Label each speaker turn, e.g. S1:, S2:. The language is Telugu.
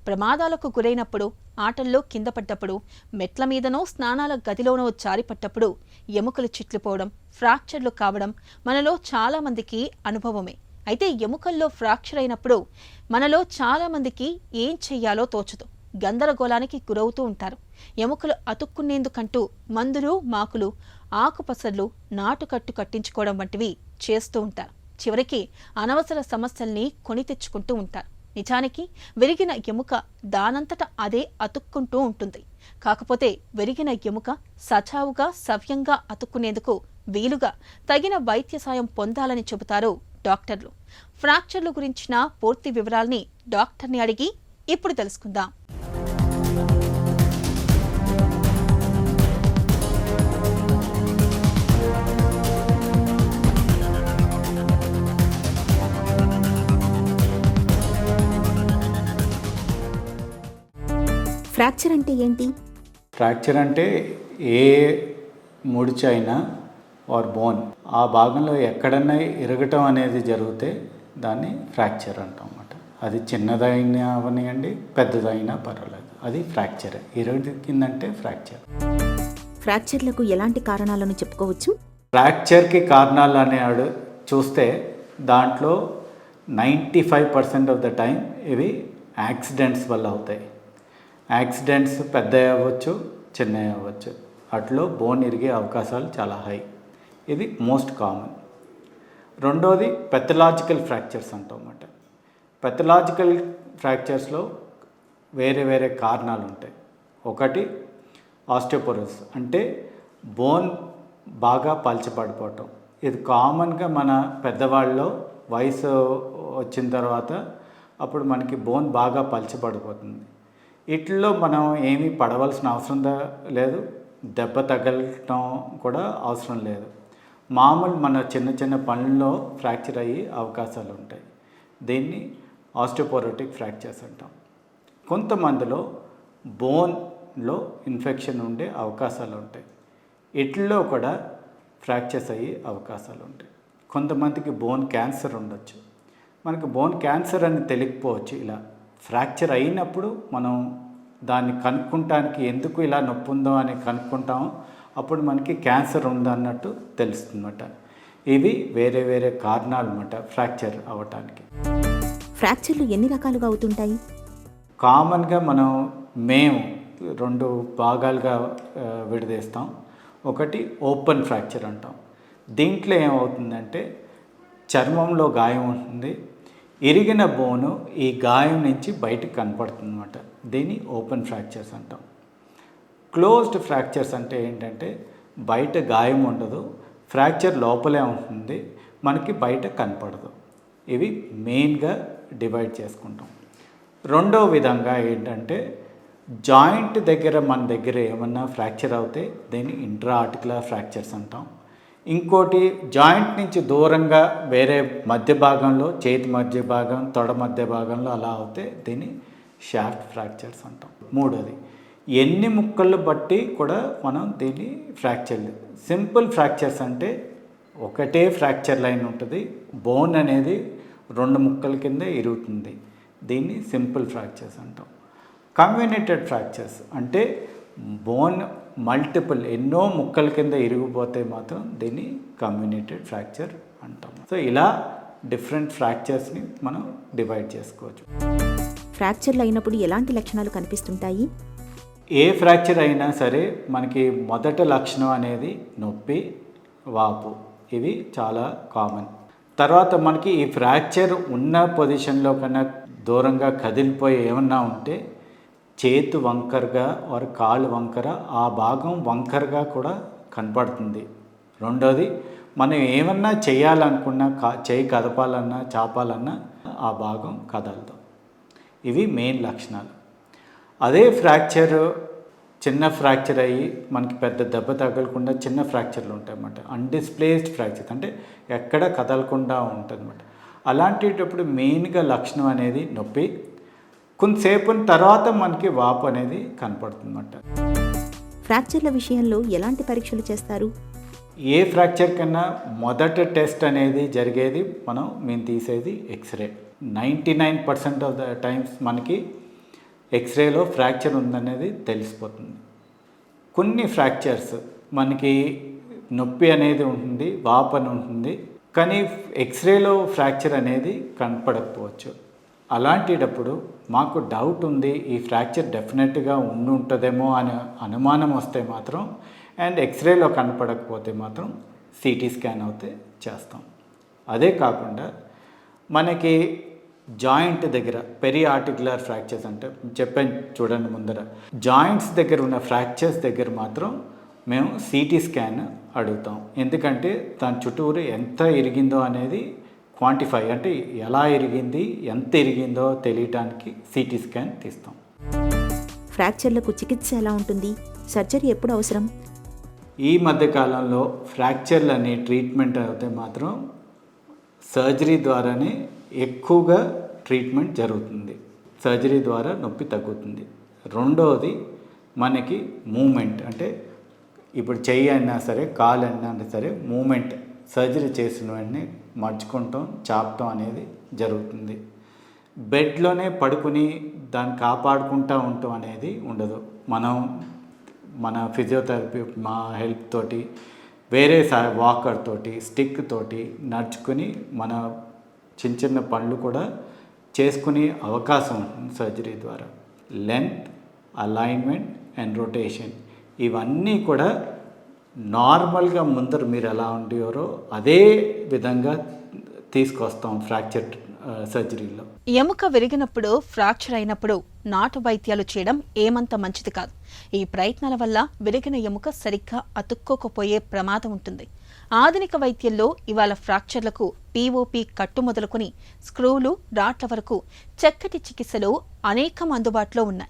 S1: ప్రమాదాలకు గురైనప్పుడు, ఆటల్లో కింద పడ్డప్పుడు, మెట్ల మీదనో స్నానాల గదిలోనో జారిపడ్డప్పుడు ఎముకలు చిట్లిపోవడం, ఫ్రాక్చర్లు కావడం మనలో చాలా మందికి అనుభవమే. అయితే ఎముకల్లో ఫ్రాక్చర్ అయినప్పుడు మనలో చాలా మందికి ఏం చెయ్యాలో తోచదు, గందరగోళానికి గురవుతూ ఉంటారు. ఎముకలు అతుక్కునేందుకంటూ మందులు, మాకులు, ఆకుపసర్లు, నాటుకట్టు కట్టించుకోవడం వంటివి చేస్తూ ఉంటారు. చివరికి అనవసర సమస్యల్ని కొని తెచ్చుకుంటూ ఉంటారు. నిజానికి విరిగిన ఎముక దానంతట అదే అతుక్కుంటూ ఉంటుంది. కాకపోతే విరిగిన ఎముక సజావుగా సవ్యంగా అతుక్కునేందుకు వీలుగా తగిన వైద్య సాయం పొందాలని చెబుతారు డాక్టర్లు. ఫ్రాక్చర్ల గురించిన పూర్తి వివరాల్ని డాక్టర్ని అడిగి ఇప్పుడు తెలుసుకుందాం.
S2: ఫ్రాక్చర్ అంటే ఏంటి?
S3: ఫ్రాక్చర్ అంటే ఏ ముడిచైనా ఆర్ బోన్ ఆ భాగంలో ఎక్కడన్నా ఇరగటం అనేది జరిగితే దాన్ని ఫ్రాక్చర్ అంటాం అన్నమాట. అది చిన్నదైనా అవనివ్వండి, పెద్దదైనా పర్వాలేదు, అది ఫ్రాక్చర్. ఇరగిందంటే ఫ్రాక్చర్.
S2: ఫ్రాక్చర్లకు ఎలాంటి కారణాలను చెప్పుకోవచ్చు?
S3: ఫ్రాక్చర్కి కారణాలు అనేవాడు చూస్తే దాంట్లో 95% ఆఫ్ ద టైం ఇవి యాక్సిడెంట్స్ వల్ల అవుతాయి. యాక్సిడెంట్స్ పెద్దవి అవ్వచ్చు, చిన్నవి అవ్వచ్చు. అట్లో బోన్ ఇరిగే అవకాశాలు చాలా హై. ఇది మోస్ట్ కామన్. రెండోది పెథలాజికల్ ఫ్రాక్చర్స్ అంటాం అన్నమాట. పెథలాజికల్ ఫ్రాక్చర్స్లో వేరే వేరే కారణాలు ఉంటాయి. ఒకటి ఆస్టియోపోరోసిస్, అంటే బోన్ బాగా పలచబడిపోవటం. ఇది కామన్గా మన పెద్దవాళ్ళలో వయసు వచ్చిన తర్వాత అప్పుడు మనకి బోన్ బాగా పలచబడిపోతుంది. వీటిల్లో మనం ఏమీ పడవలసిన అవసరం లేదు, దెబ్బ తగలటం కూడా అవసరం లేదు. మామూలు మన చిన్న చిన్న పనుల్లో ఫ్రాక్చర్ అయ్యే అవకాశాలు ఉంటాయి. దీన్ని ఆస్టియోపోరోటిక్ ఫ్రాక్చర్స్ అంటాం. కొంతమందిలో బోన్లో ఇన్ఫెక్షన్ ఉండే అవకాశాలు ఉంటాయి. వీటిల్లో కూడా ఫ్రాక్చర్స్ అయ్యే అవకాశాలు ఉంటాయి. కొంతమందికి బోన్ క్యాన్సర్ ఉండొచ్చు. మనకి బోన్ క్యాన్సర్ అని తెలియకపోవచ్చు. ఇలా ఫ్రాక్చర్ అయినప్పుడు మనం దాన్ని కనుక్కుంటానికి ఎందుకు ఇలా నొప్పి ఉందో అని కనుక్కుంటాము. అప్పుడు మనకి క్యాన్సర్ ఉందన్నట్టు తెలుస్తుందన్నమాట. ఇవి వేరే వేరే కారణాలు అన్నమాట ఫ్రాక్చర్ అవ్వటానికి.
S2: ఫ్రాక్చర్లు ఎన్ని రకాలుగా అవుతుంటాయి?
S3: కామన్గా మేము 2 భాగాలుగా విడదీస్తాం. ఒకటి ఓపెన్ ఫ్రాక్చర్ అంటాం. దీంట్లో ఏమవుతుందంటే చర్మంలో గాయం ఉంటుంది, ఇరిగిన బోను ఈ గాయం నుంచి బయటకు కనపడుతుంది అన్నమాట. దీన్ని ఓపెన్ ఫ్రాక్చర్స్ అంటాం. క్లోజ్డ్ ఫ్రాక్చర్స్ అంటే ఏంటంటే బయట గాయం ఉండదు, ఫ్రాక్చర్ లోపలే ఉంటుంది, మనకి బయట కనపడదు. ఇవి మెయిన్గా డివైడ్ చేసుకుంటాం. రెండో విధంగా ఏంటంటే జాయింట్ దగ్గర మన దగ్గర ఏమన్నా ఫ్రాక్చర్ అవుతే దీన్ని ఇంట్రా ఆర్టికులర్ ఫ్రాక్చర్స్ అంటాం. ఇంకోటి జాయింట్ నుంచి దూరంగా వేరే మధ్య భాగంలో, చేతి మధ్య భాగం, తొడ మధ్య భాగంలో అలా అవుతే దీన్ని షాఫ్ట్ ఫ్రాక్చర్స్ అంటాం. మూడోది ఎన్ని ముక్కలు బట్టి కూడా మనం దీన్ని ఫ్రాక్చర్. సింపుల్ ఫ్రాక్చర్స్ అంటే ఒకటే ఫ్రాక్చర్ లైన్ ఉంటుంది, బోన్ అనేది 2 ముక్కల కింద ఇరుగుతుంది. దీన్ని సింపుల్ ఫ్రాక్చర్స్ అంటాం. కమ్యూనిటెడ్ ఫ్రాక్చర్స్ అంటే బోన్ మల్టిపుల్ ఎన్నో ముక్కల కింద ఇరిగిపోతే మాత్రం దీన్ని కమ్యూనిటెడ్ ఫ్రాక్చర్ అంటాం. సో ఇలా డిఫరెంట్ ఫ్రాక్చర్స్ని మనం డివైడ్ చేసుకోవచ్చు.
S2: ఫ్రాక్చర్లు అయినప్పుడు ఎలాంటి లక్షణాలు కనిపిస్తుంటాయి?
S3: ఏ ఫ్రాక్చర్ అయినా సరే మనకి మొదటి లక్షణం అనేది నొప్పి, వాపు. ఇవి చాలా కామన్. తర్వాత మనకి ఈ ఫ్రాక్చర్ ఉన్న పొజిషన్లో కన్నా దూరంగా కదిలిపోయి ఏమన్నా ఉంటే చేతు వంకరగా వారి కాళ్ళు వంకర, ఆ భాగం వంకరగా కూడా కనపడుతుంది. రెండోది మనం ఏమన్నా చేయాలనుకున్నా, చేయి కదపాలన్నా, చాపాలన్నా ఆ భాగం కదలదు. ఇవి మెయిన్ లక్షణాలు. అదే ఫ్రాక్చర్ చిన్న ఫ్రాక్చర్ అయ్యి మనకి పెద్ద దెబ్బ తగలకుండా చిన్న ఫ్రాక్చర్లు ఉంటాయి అన్నమాట. అన్డిస్ప్లేస్డ్ ఫ్రాక్చర్ అంటే ఎక్కడ కదలకుండా ఉంటుంది అన్నమాట. అలాంటిటప్పుడు మెయిన్గా లక్షణం అనేది నొప్పి, కొంతసేపు తర్వాత మనకి వాపు అనేది కనపడుతుందన్నమాట.
S2: ఫ్రాక్చర్ల విషయంలో ఎలాంటి పరీక్షలు చేస్తారు?
S3: ఏ ఫ్రాక్చర్ కన్నా మొదట టెస్ట్ అనేది జరిగేది మేము తీసేది ఎక్స్రే. 99% ఆఫ్ ద టైమ్స్ మనకి ఎక్స్రేలో ఫ్రాక్చర్ ఉందనేది తెలిసిపోతుంది. కొన్ని ఫ్రాక్చర్స్ మనకి నొప్పి అనేది ఉంటుంది, వాపు అని ఉంటుంది, కానీ ఎక్స్రేలో ఫ్రాక్చర్ అనేది కనపడకపోవచ్చు. అలాంటిటప్పుడు మాకు డౌట్ ఉంది, ఈ ఫ్రాక్చర్ డెఫినెట్గా ఉంటుందేమో అనే అనుమానం వస్తే మాత్రం అండ్ ఎక్స్రేలో కనపడకపోతే మాత్రం సిటీ స్కాన్ అయితే చేస్తాం. అదే కాకుండా మనకి జాయింట్ దగ్గర పెరియార్టికులర్ ఫ్రాక్చర్స్ అంటే చెప్పాను చూడండి ముందర, జాయింట్స్ దగ్గర ఉన్న ఫ్రాక్చర్స్ దగ్గర మాత్రం మేము సిటీ స్కాన్ అడుగుతాం. ఎందుకంటే దాని చుట్టూరు ఎంత ఇరిగిందో అనేది క్వాంటిఫై, అంటే ఎలా ఇరిగింది, ఎంత ఇరిగిందో తెలియటానికి సిటీ స్కాన్ తీస్తాం.
S2: ఫ్రాక్చర్లకు చికిత్స ఎలా ఉంటుంది? సర్జరీ ఎప్పుడు అవసరం?
S3: ఈ మధ్యకాలంలో ఫ్రాక్చర్లని ట్రీట్మెంట్ అయితే మాత్రం సర్జరీ ద్వారానే ఎక్కువగా ట్రీట్మెంట్ జరుగుతుంది. సర్జరీ ద్వారా నొప్పి తగ్గుతుంది. రెండవది మనకి మూమెంట్, అంటే ఇప్పుడు చెయ్యి అయినా సరే, కాలు అయినా సరే, మూమెంట్ సర్జరీ చేసిన వెంటనే మర్చుకుంటాం, చాపటం అనేది జరుగుతుంది. బెడ్లోనే పడుకుని దాన్ని కాపాడుకుంటూ ఉండటం అనేది ఉండదు. మన ఫిజియోథెరపీ మా హెల్ప్ తోటి, వేరే వాకర్ తోటి, స్టిక్ తోటి నడుచుకుని మన చిన్న చిన్న పనులు కూడా చేసుకునే అవకాశం ఉంటుంది సర్జరీ ద్వారా. లెంత్, అలైన్మెంట్ అండ్ రొటేషన్ ఇవన్నీ కూడా నార్మల్గా ముందర మీరు ఎలా ఉండేవారో అదే విధంగా తీసుకొస్తాం ఫ్రాక్చర్ సర్జరీలో.
S1: ఎముక విరిగినప్పుడు, ఫ్రాక్చర్ అయినప్పుడు నాటు వైద్యాలు చేయడం ఏమంత మంచిది కాదు. ఈ ప్రయత్నాల వల్ల విరిగిన ఎముక సరిగ్గా అతుక్కోకపోయే ప్రమాదం ఉంటుంది. ఆధునిక వైద్యంలో ఇవాళ ఫ్రాక్చర్లకు పీఓపీ కట్టు మొదలుకొని స్క్రూలు, రాట్ల వరకు చక్కటి చికిత్సలు అనేకం అందుబాటులో ఉన్నాయి.